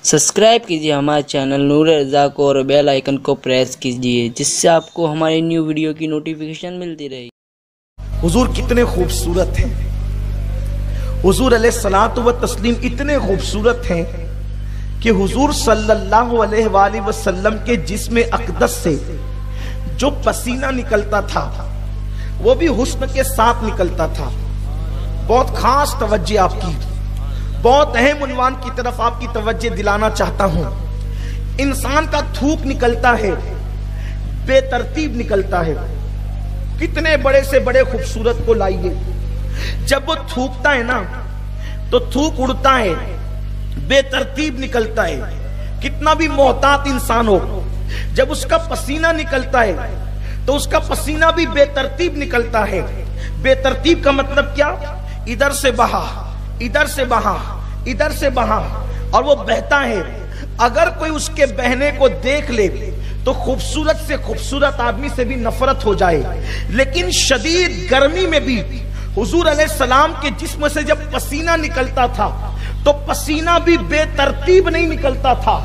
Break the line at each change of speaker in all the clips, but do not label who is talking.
Subscribe कीजिए हमारे channel नूर रज़ा को और बेल आइकन को प्रेस कीजिए जिससे आपको हमारी न्यू वीडियो की नोटिफिकेशन मिलती रहे।
हुजूर कितने खूबसूरत हैं, हुजूर अलैहिस्सलातु व तस्लीम इतने खूबसूरत हैं कि हुजूर सल्लल्लाहु अलैहि वसल्लम के जिस्म अक़दस से जो पसीना निकलता था वो भी हुस्न के साथ निकलता था। बहुत खास तवज्जो आपकी, बहुत अहम उन्वान की तरफ आपकी तवज्जो दिलाना चाहता हूं। इंसान का थूक निकलता है, बेतरतीब निकलता है। कितने बड़े से बड़े खूबसूरत को लाइए, जब वो थूकता है ना तो थूक उड़ता है, बेतरतीब निकलता है। कितना भी मोहतात इंसान हो, जब उसका पसीना निकलता है तो उसका पसीना भी बेतरतीब निकलता है। बेतरतीब का मतलब क्या? इधर से बहा, इधर से बहा, इधर से बहा, और वो बहता है। अगर कोई उसके बहने को देख ले तो खूबसूरत से खूबसूरत आदमी से भी नफरत हो जाए। लेकिन शदीद गर्मी में भी हुजूर अलैहिस्सलाम के जिस्म से जब पसीना निकलता था तो पसीना भी बेतरतीब नहीं निकलता था,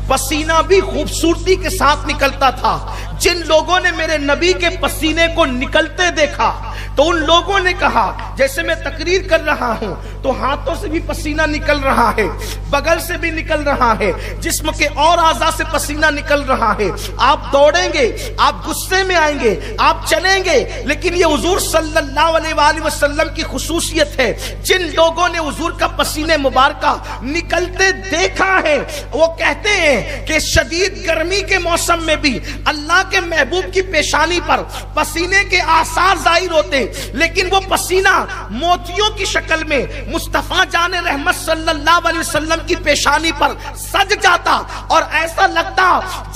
पसीना भी खूबसूरती के साथ निकलता था। जिन लोगों ने मेरे नबी के पसीने को निकलते देखा तो उन लोगों ने कहा, जैसे मैं तकरीर कर रहा हूं तो हाथों से भी पसीना निकल रहा है, बगल से भी निकल रहा है, जिस्म के और आज़ा से पसीना निकल रहा है। आप दौड़ेंगे, आप गुस्से में आएंगे, आप चलेंगे, लेकिन ये हुजूर सल्लल्लाहु अलैहि वसल्लम की खुसूसियत है। जिन लोगों ने हुजूर का पसीने मुबारक निकलते देखा है वो कहते हैं कि शदीद गर्मी के मौसम में भी अल्लाह के महबूब की पेशानी पर पसीने के आसार जाहिर होते, लेकिन वो पसीना मोतियों की शक्ल में मुस्तफा जाने रहमत सल्लल्लाहु अलैहि वसल्लम की पेशानी पर सज जाता और ऐसा लगता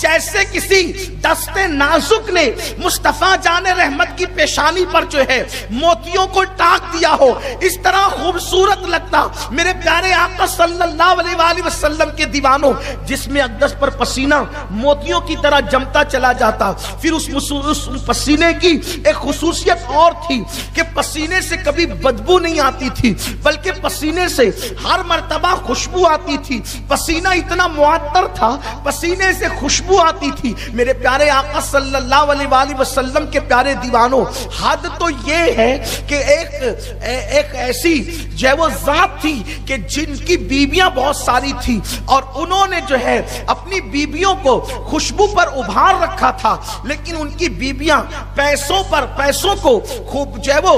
जैसे किसी दस्ते नाजुक ने मुस्तफा जाने रहमत की पेशानी पर जो है मोतियों को टाक दिया हो। इस तरह खूबसूरत लगता मेरे प्यारे आका सल्लल्लाहु अलैहि वसल्लम के दीवानों, जिसमें अक़दस पर पसीना मोतियों की तरह जमता चला जाता। फिर उस पसीने की एक खुसूसियत और थी कि पसीने से कभी बदबू नहीं आती थी, बल्कि पसीने से हर मर्तबा खुशबू आती थी। पसीना इतना मुअत्तर था, पसीने से खुशबू आती थी। मेरे प्यारे आका सल्लल्लाहु अलैहि वसल्लम के प्यारे दीवानों, हद तो ये है कि एक ऐसी जो वो जात थी कि जिनकी बीबियां बहुत सारी थी और उन्होंने जो है अपनी बीबियों को खुशबू पर उभार रखा था, लेकिन उनकी बीबियां पैसों को खूब जो है वो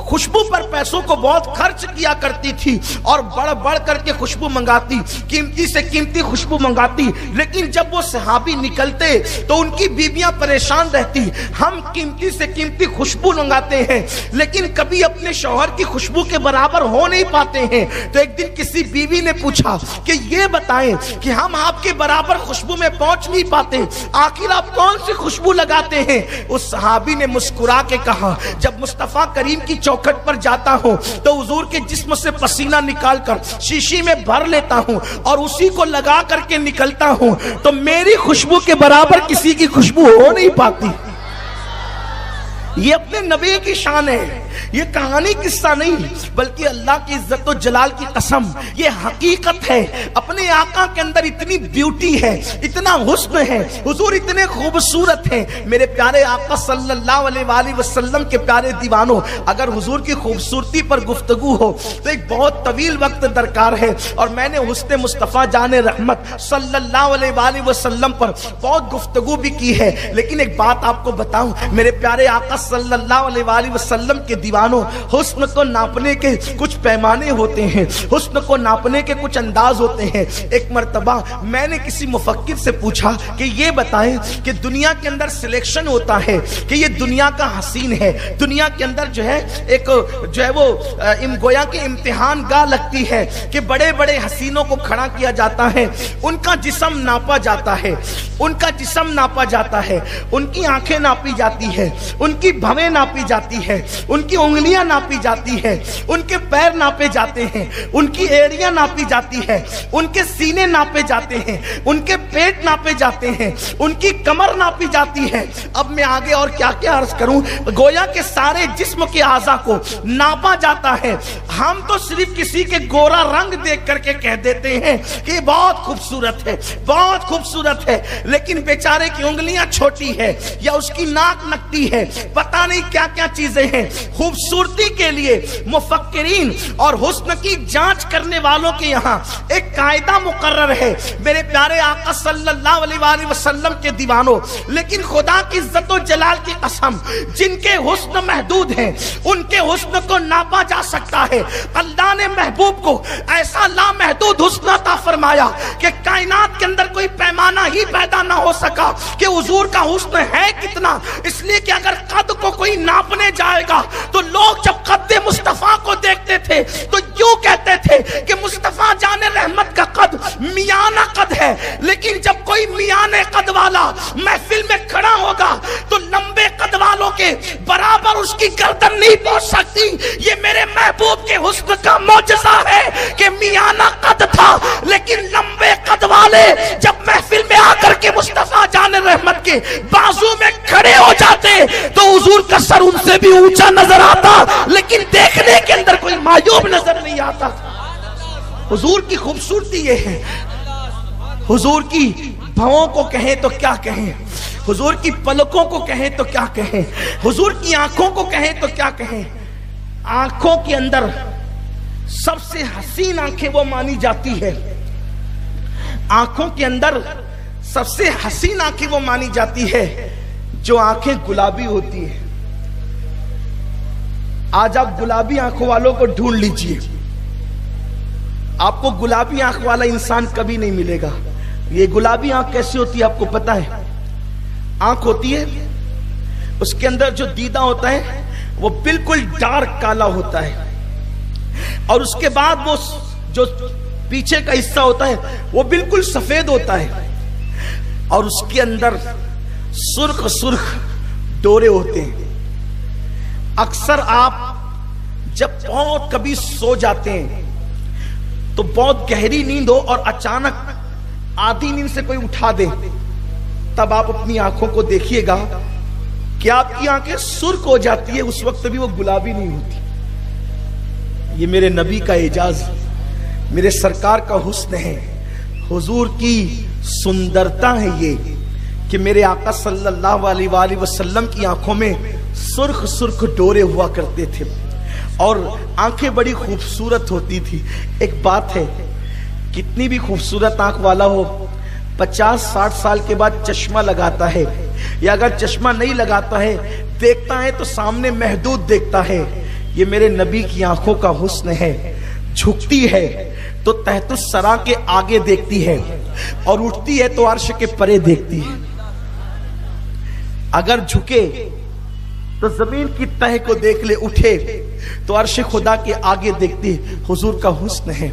खुशबू पर पैसों को बहुत खर्च किया करती थी और बढ़ करके खुशबू मंगाती, कीमती से कीमती खुशबू मंगाती। लेकिन जब वो सहाबी निकलते तो उनकी बीबियां परेशान रहती, हम कीमती से कीमती खुशबू मंगाते हैं लेकिन कभी अपने शौहर की खुशबू के बराबर हो नहीं पाते हैं। तो एक दिन किसी बीवी ने पूछा कि ये बताएं कि हम आपके बराबर खुशबू में पहुंच नहीं पाते, आखिर आप कौन सी खुशबू लगाते हैं? उस सहाबी ने मुस्कुरा के कहा, जब मुस्तफा करीम की चौखट पर जाता हूं तो हुजूर के जिस्म से पसीना निकालकर शीशी में भर लेता हूं और उसी को लगा करके निकलता हूं, तो मेरी खुशबू के बराबर किसी की खुशबू हो नहीं पाती। ये अपने नबी की शान है, ये कहानी किस्सा नहीं बल्कि अल्लाह की इज्जत और जलाल की कसम, ये हकीकत है। अपने आका के अंदर इतनी ब्यूटी है, इतना हुस्न है, हुजूर इतने खूबसूरत हैं। मेरे प्यारे आका सल्लल्लाहु अलैहि वसल्लम के प्यारे दीवानों, अगर हुजूर की खूबसूरती पर गुफ्तगू हो तो एक बहुत तवील वक्त दरकार है। और मैंने हुस्न मुस्तफा जाने रहमत सल्लल्लाहु अलैहि वसल्लम पर बहुत गुफ्तगू भी की है, लेकिन एक बात आपको बताऊं, मेरे प्यारे आका सल्लल्लाहु अलैहि वसल्लम के दीवानों, हुस्न को नापने के कुछ पैमाने होते हैं, हुस्न को नापने के कुछ अंदाज होते हैं। एक मर्तबा मैंने किसी मुफक्किर से पूछा कि ये बताएं कि दुनिया के अंदर सिलेक्शन होता है कि ये दुनिया का हसीन है, दुनिया के अंदर जो है एक जो है वो गोया की इम्तिहान गाह लगती है कि बड़े बड़े हसीनों को खड़ा किया जाता है, उनका जिस्म नापा जाता है, उनका जिस्म नापा जाता है, उनकी आंखें नापी जाती है, उनकी भवें नापी जाती है, उनकी उंगलियां नापी जाती है, उनके पैर नापे जाते हैं, उनकी एड़ियां नापी जाती है, उनके सीने नापे जाते हैं, उनके पेट नापे जाते हैं, उनकी कमर नापी जाती है। अब मैं आगे और क्या क्या अर्ज करूं, गोया के सारे जिस्म के आज़ा को नापा जाता है। हम तो सिर्फ किसी के गोरा रंग देख करके कह देते हैं कि बहुत खूबसूरत है, बहुत खूबसूरत है, लेकिन बेचारे की उंगलियां छोटी है या उसकी नाक नकटी है, पता नहीं क्या क्या चीजें हैं। खूबसूरती के लिए मुफक्किरीन और हुस्न की जांच करने वालों के यहाँ एक कायदा मुकर्रर है, मेरे प्यारे आका सल्लल्लाहु अलैहि वसल्लम के दीवानों। लेकिन खुदा की इज्जत और जलाल की कसम, जिनके हुस्न महदूद हैं उनके हुस्न को नापा जा सकता है। अल्लाह ने महबूब को ऐसा लामहदूद हुस्न अता फरमाया कि कायनात के अंदर कोई पैमाना ही पैदा ना हो सका कि हुजूर का हुस्न है कितना। इसलिए कि अगर कद को कोई नापने जाएगा तो लोग जब कद मुस्तफा को देखते थे तो यूं कहते थे कि मुस्तफा जाने रहमत का कद मियाना कद है। लेकिन जब कोई मियाने कद वाला महफिल में खड़ा होगा तो लंबे कद वालों के बराबर उसकी गर्दन नहीं पहुंच सकती। ये मेरे महबूब के हुस्न का मौजज़ा है कि मियाना कद था, लेकिन लंबे कद वाले जब महफिल में आकर के मुस्तफा जाने रहमत के बाजू में खड़े हो जाते तो हुजूर का सर उनसे भी ऊंचा नजर आता, लेकिन देखने के अंदर कोई मायूब नजर नहीं आता। हुजूर की खूबसूरती ये है। हुजूर की भवों को कहें तो क्या कहें, हुजूर की पलकों को कहें तो क्या कहें, हुजूर की आंखों को कहें तो क्या कहें। आंखों के अंदर सबसे हसीन आंखें वो मानी जाती है, आंखों के अंदर सबसे हसीन आंखें वो मानी जाती है जो आंखें गुलाबी होती है। आज आप गुलाबी आंखों वालों को ढूंढ लीजिए, आपको गुलाबी आंख वाला इंसान कभी नहीं मिलेगा। ये गुलाबी आंख कैसी होती है आपको पता है? आंख होती है, उसके अंदर जो दीदा होता है वो बिल्कुल डार्क काला होता है, और उसके बाद वो जो पीछे का हिस्सा होता है वो बिल्कुल सफेद होता है, और उसके अंदर सुर्ख सुर्ख डोरे होते हैं। अक्सर आप जब बहुत कभी सो जाते हैं तो बहुत गहरी नींद हो और अचानक आधी नींद से कोई उठा दे, तब आप अपनी आंखों को देखिएगा कि आपकी आंखें सुर्ख हो जाती है, उस वक्त भी वो गुलाबी नहीं होती। ये मेरे नबी का एजाज, मेरे सरकार का हुस्न है, हुजूर की सुंदरता है ये कि मेरे आका सल्लल्लाहु अलैहि वसल्लम की आंखों में सुर्ख सुर्ख डोरे हुआ करते थे और आंखें बड़ी खूबसूरत होती थी। एक बात है, कितनी भी खूबसूरत आंख वाला हो 50-60 साल के बाद चश्मा लगाता है, या अगर चश्मा नहीं लगाता है देखता है तो सामने महदूद देखता है। ये मेरे नबी की आंखों का हुस्न है। झुकती है तो तहतुस सरा के आगे देखती है, और उठती है तो अर्श के परे देखती है। अगर झुके तो जमीन की तह को देख ले, उठे तो अर्श खुदा के आगे देखती है। हुजूर का हुस्न है।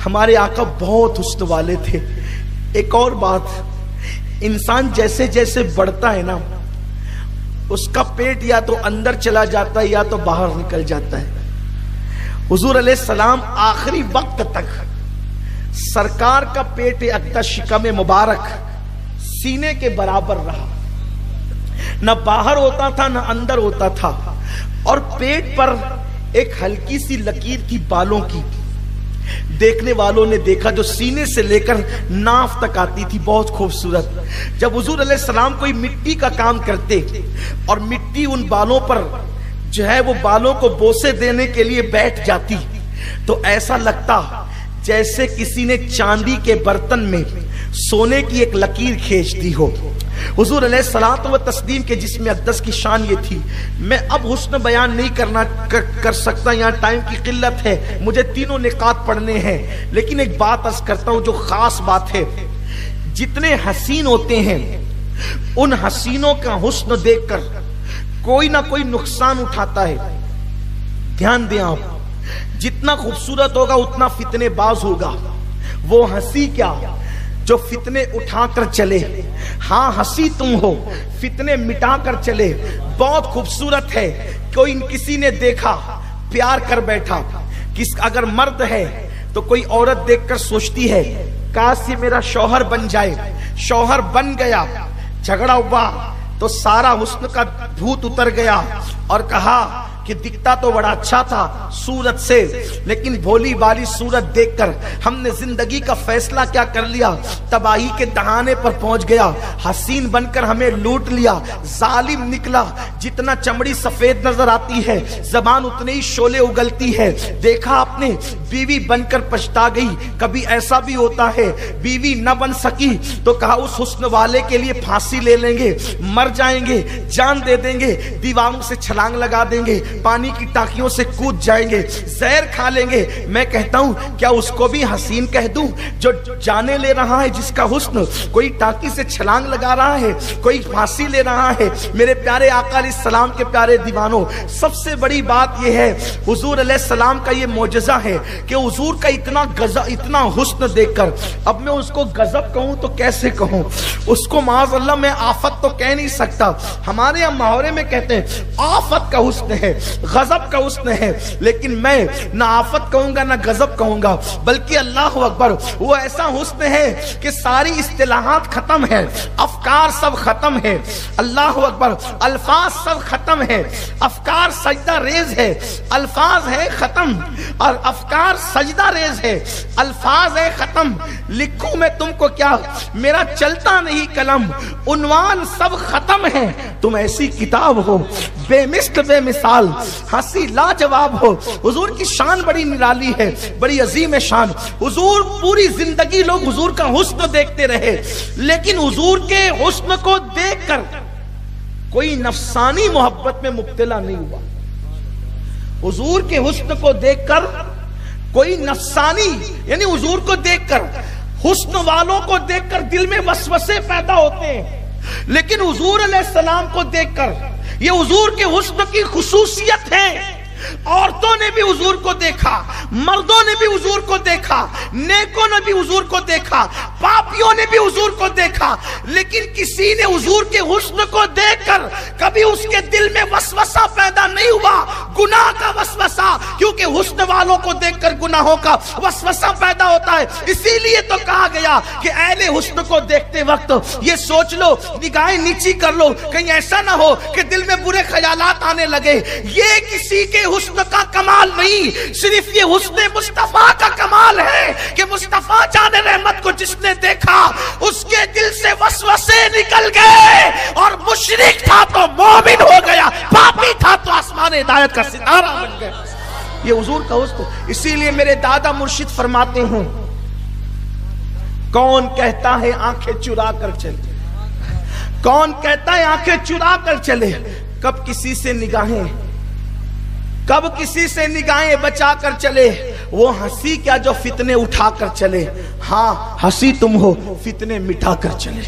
हमारे आका बहुत हुस्न वाले थे। एक और बात, इंसान जैसे जैसे बढ़ता है ना, उसका पेट या तो अंदर चला जाता है या तो बाहर निकल जाता है। हुजूर अलैहिस्सलाम आखिरी वक्त तक सरकार का पेट अक़दस शिकम मुबारक सीने के बराबर रहा, न बाहर होता था न अंदर होता था, और पेट पर एक हल्की सी लकीर थी बालों की। देखने वालों ने देखा जो सीने से लेकर नाफ तक आती थी, बहुत खूबसूरत। जब हुजूर अलैहिस्सलाम कोई मिट्टी का काम करते और मिट्टी उन बालों पर जो है वो बालों को बोसे देने के लिए बैठ जाती, तो ऐसा लगता जैसे किसी ने चांदी के बर्तन में सोने की एक लकीर खींच दी हो। हुजूर अलैहिस्सलातु व तस्लीम के जिस्म अक़दस की शान ये थी। मैं अब हुस्न बयान नहीं कर सकता, यहाँ टाइम की किल्लत है, मुझे तीनों निकात पढ़ने हैं। लेकिन एक बात अर्ज करता हूँ जो खास बात है, जितने हसीन होते हैं उन हसीनों का हुस्न देखकर कोई ना कोई नुकसान उठाता है। ध्यान दें आप, जितना खूबसूरत होगा उतना फितनेबाज होगा। वो हंसी क्या जो फितने उठाकर चले। हाँ, हंसी तुम हो, फितने मिटाकर चले। बहुत खूबसूरत है। कोई किसी ने देखा, प्यार कर बैठा। अगर मर्द है तो कोई औरत देखकर सोचती है काश ये मेरा शौहर बन जाए। शौहर बन गया, झगड़ा हुआ तो सारा हुस्न का भूत उतर गया और कहा कि दिखता तो बड़ा अच्छा था सूरत से, लेकिन भोली वाली सूरत देखकर हमने जिंदगी का फैसला क्या कर लिया, तबाही के दहाने पर पहुंच गया। हसीन बनकर हमें लूट लिया, जालिम निकला। जितना चमड़ी सफेद नजर आती है, जबान उतने ही शोले उगलती है। देखा आपने, बीवी बनकर पछता गई। कभी ऐसा भी होता है, बीवी न बन सकी तो कहा उस हुस्न वाले के लिए फांसी ले लेंगे, मर जाएंगे, जान दे देंगे, दीवारों से छलांग लगा देंगे, पानी की टाकियों से कूद जाएंगे, जहर खा लेंगे। मैं कहता हूं, क्या उसको भी हसीन कह दूं जो जाने ले रहा है, जिसका हुस्न कोई टाकी से छलांग लगा रहा है, कोई फांसी ले रहा है। मेरे प्यारे आका अलैहिस्सलाम के प्यारे दीवानों, सबसे बड़ी बात यह है, हुजूर अलैहिस्सलाम का ये मोजज़ा है कि हुजूर का इतना गजब, इतना हुस्न देखकर, अब मैं उसको गजब कहूं तो कैसे कहूं, उसको माज़अल्लाह मैं आफत तो कह नहीं सकता। हमारे यहाँ मुहावरे में कहते हैं आफत का हुस्न है, गजब का हुस्न है, लेकिन मैं ना आफत कहूंगा ना गजब कहूंगा, बल्कि अल्लाह अकबर, वो ऐसा हुस्न है कि सारी इस्तिलाहात खत्म है, अफकार सब खत्म है। अल्लाह अकबर, अल्फाज सब खत्म है, अफकार सजदा रेज है, अल्फाज है खत्म और अफकार सजदा रेज है, अल्फाज है खत्म। लिखूं मैं तुमको क्या, मेरा चलता नहीं कलम, उन्वान सब खत्म है। तुम ऐसी किताब हो बेमिसल बेमिसाल, हंसी लाजवाब हो। हुजूर की शान बड़ी निराली है, बड़ी अजीम है शान। हुजूर पूरी जिंदगी लोग हुजूर का हुस्न देखते रहे, लेकिन हुजूर के हुस्न को देखकर कोई नफसानी मोहब्बत में मुब्तला नहीं हुआ। हुजूर के हुस्न को देखकर कोई नफसानी, यानी हुजूर को देखकर, हुस्न वालों को देखकर दिल में वसवसे पैदा होते हैं, लेकिन हुजूर अलैहिस्सलाम को देखकर, ये हुजूर के हुस्न की खुसूसियत है। औरतों ने भी हुजूर को देखा, मर्दों ने भी हुजूर को देखा, नेकों ने भी हुजूर को देखा, पापियों ने भी हुजूर को देखा, लेकिन किसी ने हुजूर के हुस्न को देखकर कभी उसके दिल में वसवसा पैदा नहीं हुआ, गुनाह का वसवसा, क्योंकि हुस्न वालों को देखकर गुनाहों का वसवसा पैदा होता है। इसीलिए तो कहा गया कि अहले हुस्न को देखते वक्त ये सोच लो, निगाहें नीची कर लो, कहीं ऐसा ना हो कि दिल में बुरे ख्यालात आने लगे। ये किसी के हुस्न का कमाल नहीं, सिर्फ ये हुस्न मुस्तफा का कमाल है कि मुस्तफा जाने रहमत को जिसने देखा उसके दिल से वसवसे निकल गए, और मुशरिक था तो मोमिन हो गया, पापी था तो आसमान हिदायत का सितारा बन गया। ये हुजूर का हुस्न। इसीलिए मेरे दादा मुर्शिद फरमाते हैं, कौन कहता है आंखें चुरा कर चले, कौन कहता है आंखें चुरा कर चले, कब किसी से निगाहें, कब किसी से निगाहें बचा कर चले, वो हंसी क्या जो फितने उठा कर चले। हाँ, हंसी तुम हो, फितने मिटा कर चले।